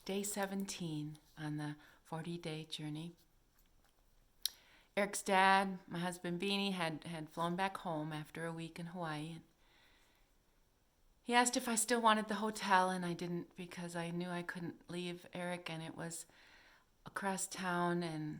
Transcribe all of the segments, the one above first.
day 17 on the 40-day journey. Eric's dad, my husband Beanie, had flown back home after a week in Hawaii. He asked if I still wanted the hotel, and I didn't because I knew I couldn't leave Eric, and it was across town, and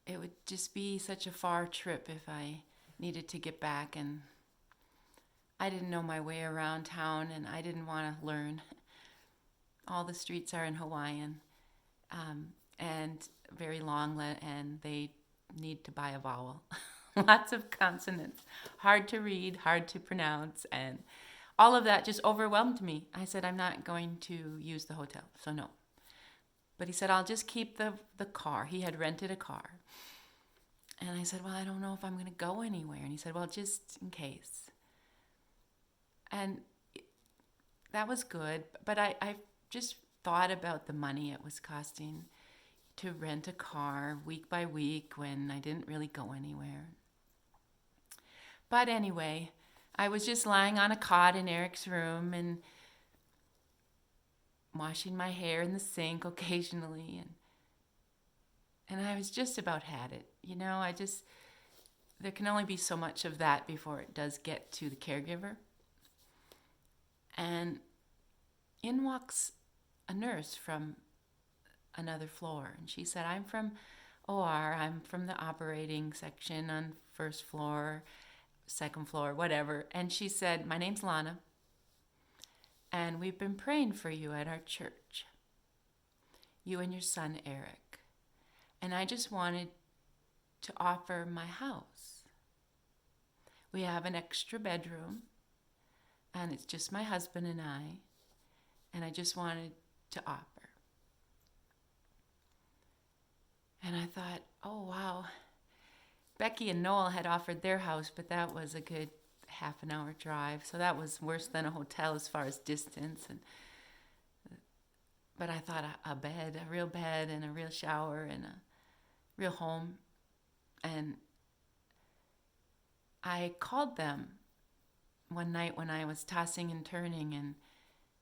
it would just be such a far trip if I needed to get back, and I didn't know my way around town, and I didn't want to learn. All the streets are in Hawaiian, and very long, and they need to buy a vowel. Lots of consonants, hard to read, hard to pronounce, and all of that just overwhelmed me. I said, I'm not going to use the hotel, so no. But he said, I'll just keep the car. He had rented a car. And I said, well, I don't know if I'm going to go anywhere. And he said, well, just in case. And that was good, but I just thought about the money it was costing to rent a car week by week when I didn't really go anywhere. But anyway, I was just lying on a cot in Eric's room and washing my hair in the sink occasionally, and I was just about had it. There can only be so much of that before it does get to the caregiver. And in walks a nurse from another floor, and she said, I'm from OR, I'm from the operating section on first floor, second floor, whatever. And she said, my name's Lana, and we've been praying for you at our church, you and your son Eric. And I just wanted to offer my house. We have an extra bedroom, and it's just my husband and I just wanted to offer. And I thought, oh, wow. Becky and Noel had offered their house, but that was a good half an hour drive. So that was worse than a hotel as far as distance. But I thought a bed, a real bed and a real shower and a real home. And I called them one night when I was tossing and turning, and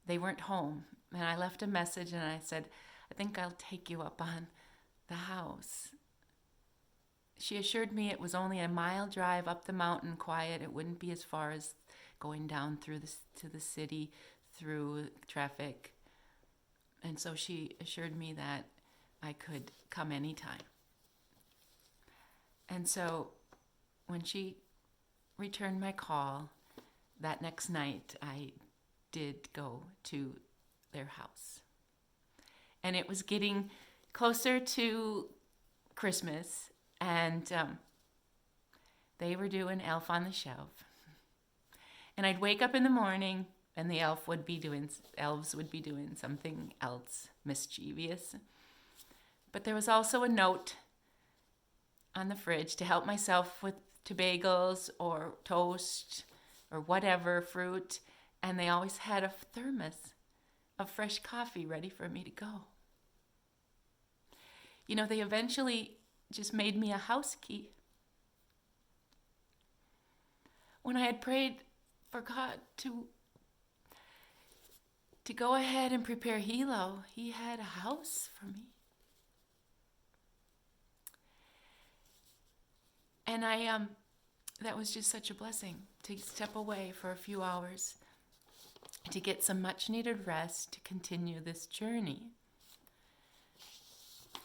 they weren't home. And I left a message, and I said, I think I'll take you up on the house. She assured me it was only a mile drive up the mountain, quiet. It wouldn't be as far as going down to the city through traffic. And so she assured me that I could come anytime. And so when she returned my call that next night, I did go to their house. And it was getting closer to Christmas, and they were doing Elf on the Shelf. And I'd wake up in the morning, and the elves would be doing something else mischievous. But there was also a note on the fridge to help myself to bagels or toast or whatever, fruit. And they always had a thermos of fresh coffee ready for me to go. They eventually just made me a house key. When I had prayed for God to go ahead and prepare Hilo, he had a house for me. And that was just such a blessing to step away for a few hours, to get some much needed rest, to continue this journey.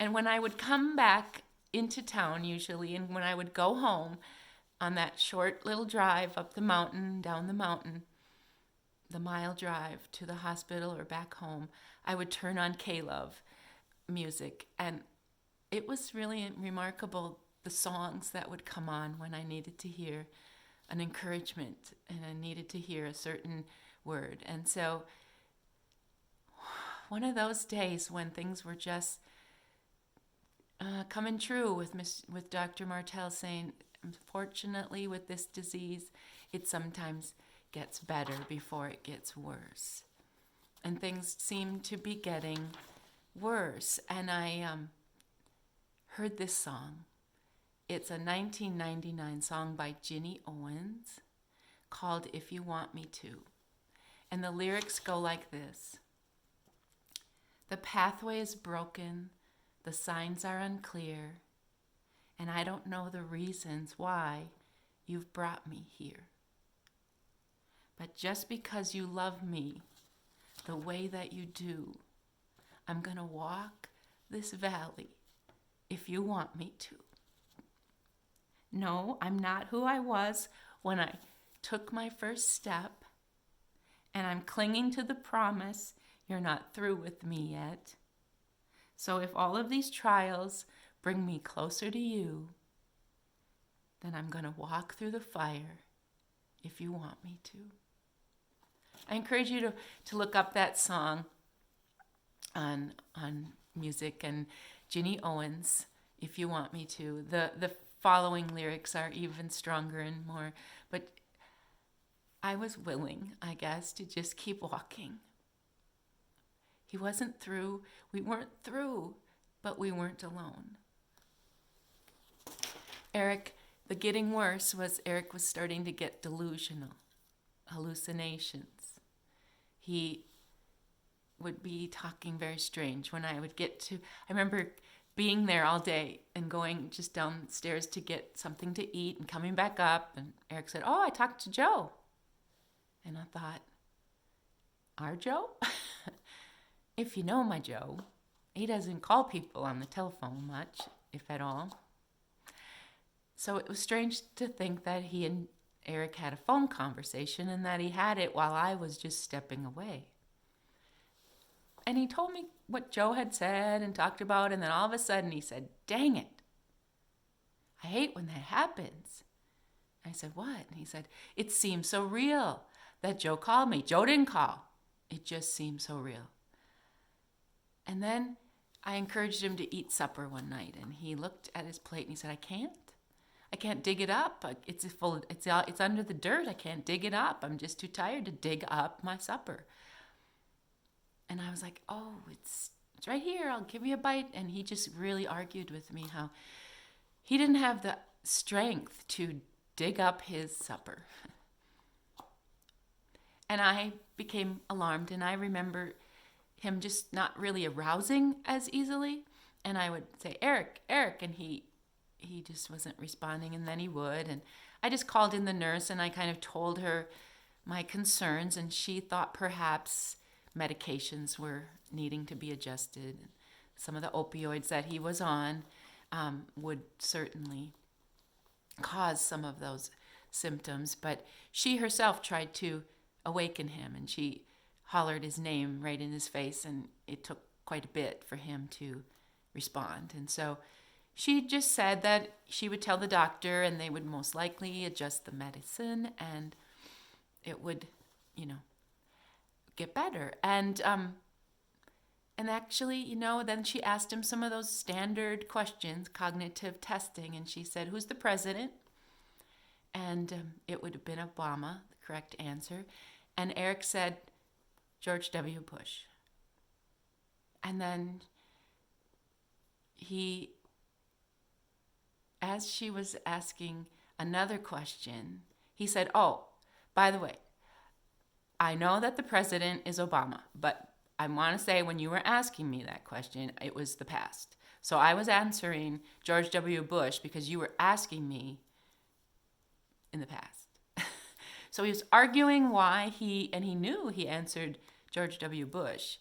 And when I would come back into town usually, and when I would go home on that short little drive up the mountain, down the mountain, the mile drive to the hospital or back home, I would turn on K-Love music. And it was really remarkable, the songs that would come on when I needed to hear an encouragement and I needed to hear a certain word. And so one of those days when things were just coming true with Dr. Martell saying, unfortunately with this disease, it sometimes gets better before it gets worse. And things seem to be getting worse. And I heard this song. It's a 1999 song by Ginny Owens called If You Want Me To. And the lyrics go like this. The pathway is broken, the signs are unclear, and I don't know the reasons why you've brought me here. But just because you love me the way that you do, I'm going to walk this valley if you want me to. No, I'm not who I was when I took my first step, and I'm clinging to the promise you're not through with me yet. So if all of these trials bring me closer to you, then I'm going to walk through the fire if you want me to. I encourage you to look up that song on music and Ginny Owens, if you want me to. The following lyrics are even stronger and more, but I was willing, I guess, to just keep walking. He wasn't through, we weren't through, but we weren't alone. The getting worse was Eric was starting to get delusional, hallucinations. He would be talking very strange when I would get to, I remember being there all day and going just downstairs to get something to eat and coming back up, and Eric said, "Oh, I talked to Joe." And I thought, our Joe? If you know my Joe, he doesn't call people on the telephone much, if at all. So it was strange to think that he and Eric had a phone conversation and that he had it while I was just stepping away. And he told me what Joe had said and talked about, and then all of a sudden he said, "Dang it, I hate when that happens." I said, "What?" And he said, "It seems so real that Joe called me. Joe didn't call. It just seemed so real." And then I encouraged him to eat supper one night, and he looked at his plate and he said, I can't dig it up. It's under the dirt. I can't dig it up. I'm just too tired to dig up my supper." And I was like, "Oh, it's right here. I'll give you a bite." And he just really argued with me how he didn't have the strength to dig up his supper. And I became alarmed, and I remember him just not really arousing as easily. And I would say, "Eric, Eric," and he just wasn't responding, and then he would. And I just called in the nurse, and I kind of told her my concerns, and she thought perhaps medications were needing to be adjusted. Some of the opioids that he was on would certainly cause some of those symptoms, but she herself tried to awaken him, and she hollered his name right in his face, and it took quite a bit for him to respond. And so she just said that she would tell the doctor, and they would most likely adjust the medicine, and it would, get better. And actually, then she asked him some of those standard questions, cognitive testing, and she said, "Who's the president?" And it would have been Obama, the correct answer. And Eric said, "George W. Bush." And then as she was asking another question, he said, "Oh, by the way, I know that the president is Obama, but I want to say when you were asking me that question, it was the past. So I was answering George W. Bush because you were asking me in the past." So he was arguing why he knew he answered George W. Bush,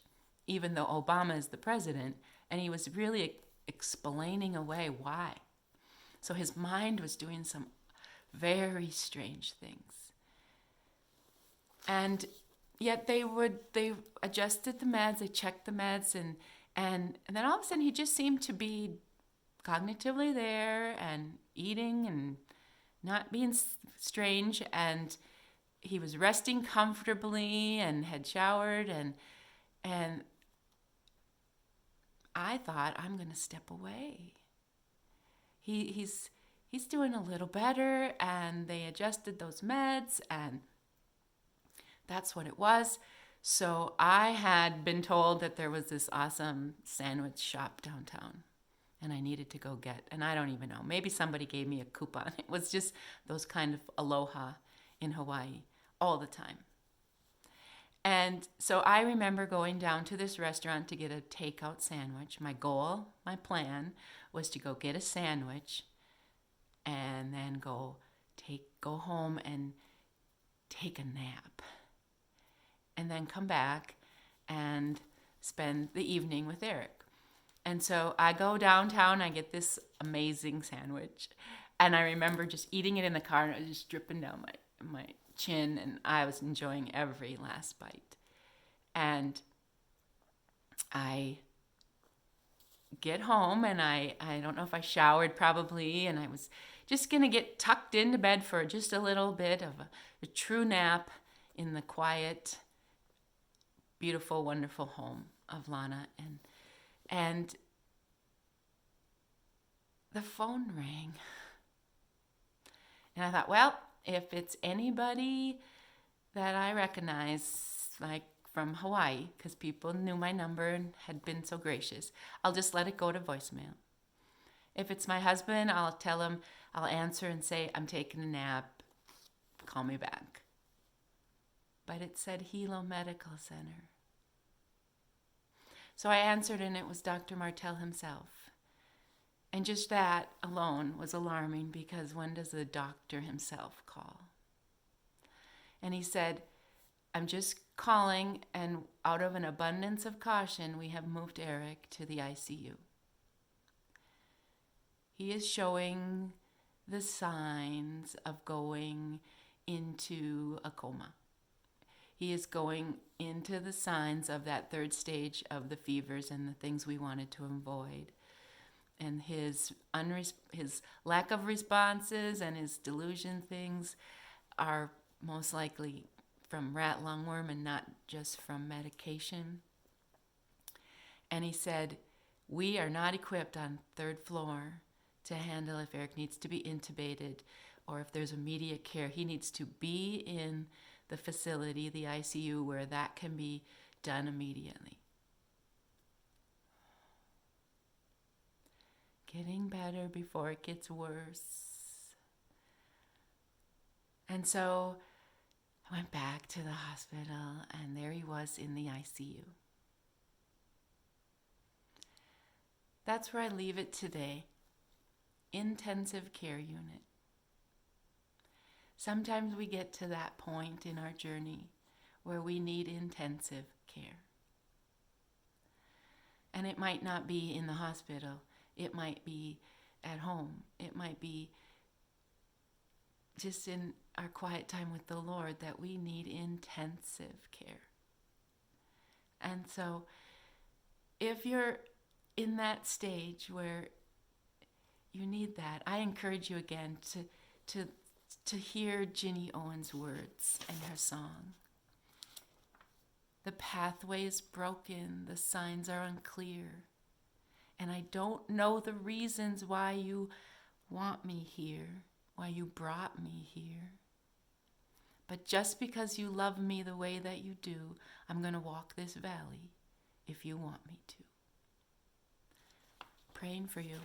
even though Obama is the president, and he was really explaining away why. So his mind was doing some very strange things. And yet they adjusted the meds, they checked the meds, and then all of a sudden he just seemed to be cognitively there and eating and not being strange, and he was resting comfortably and had showered, and I thought, I'm going to step away. He's doing a little better, and they adjusted those meds, and that's what it was. So I had been told that there was this awesome sandwich shop downtown, and I needed to go get, and I don't even know, maybe somebody gave me a coupon. It was just those kind of aloha in Hawaii all the time. And so I remember going down to this restaurant to get a takeout sandwich. My goal, my plan was to go get a sandwich and then go home and take a nap. And then come back and spend the evening with Eric. And so I go downtown, I get this amazing sandwich. And I remember just eating it in the car, and it was just dripping down my chin, and I was enjoying every last bite. And I get home, and I don't know if I showered probably, and I was just going to get tucked into bed for just a little bit of a true nap in the quiet, beautiful, wonderful home of Lana. And the phone rang. And I thought, well, if it's anybody that I recognize, like from Hawaii, because people knew my number and had been so gracious, I'll just let it go to voicemail. If it's my husband, I'll tell him, I'll answer and say, I'm taking a nap, call me back. But it said Hilo Medical Center. So I answered, and it was Dr. Martell himself. And just that alone was alarming, because when does the doctor himself call? And he said, I'm just calling, and out of an abundance of caution, we have moved Eric to the ICU. He is showing the signs of going into a coma. He is going into the signs of that third stage of the fevers and the things we wanted to avoid. And his lack of responses and his delusion things are most likely from rat lungworm and not just from medication. And he said, we are not equipped on third floor to handle if Eric needs to be intubated or if there's immediate care. He needs to be in the facility, the ICU, where that can be done immediately. Getting better before it gets worse. And so I went back to the hospital, and there he was in the ICU. That's where I leave it today. Intensive care unit. Sometimes we get to that point in our journey where we need intensive care. And it might not be in the hospital. It might be at home. It might be just in our quiet time with the Lord that we need intensive care. And so if you're in that stage where you need that, I encourage you again to hear Ginny Owen's words and her song. The pathway is broken, the signs are unclear, and I don't know the reasons why you want me here, why you brought me here. But just because you love me the way that you do, I'm going to walk this valley if you want me to. Praying for you.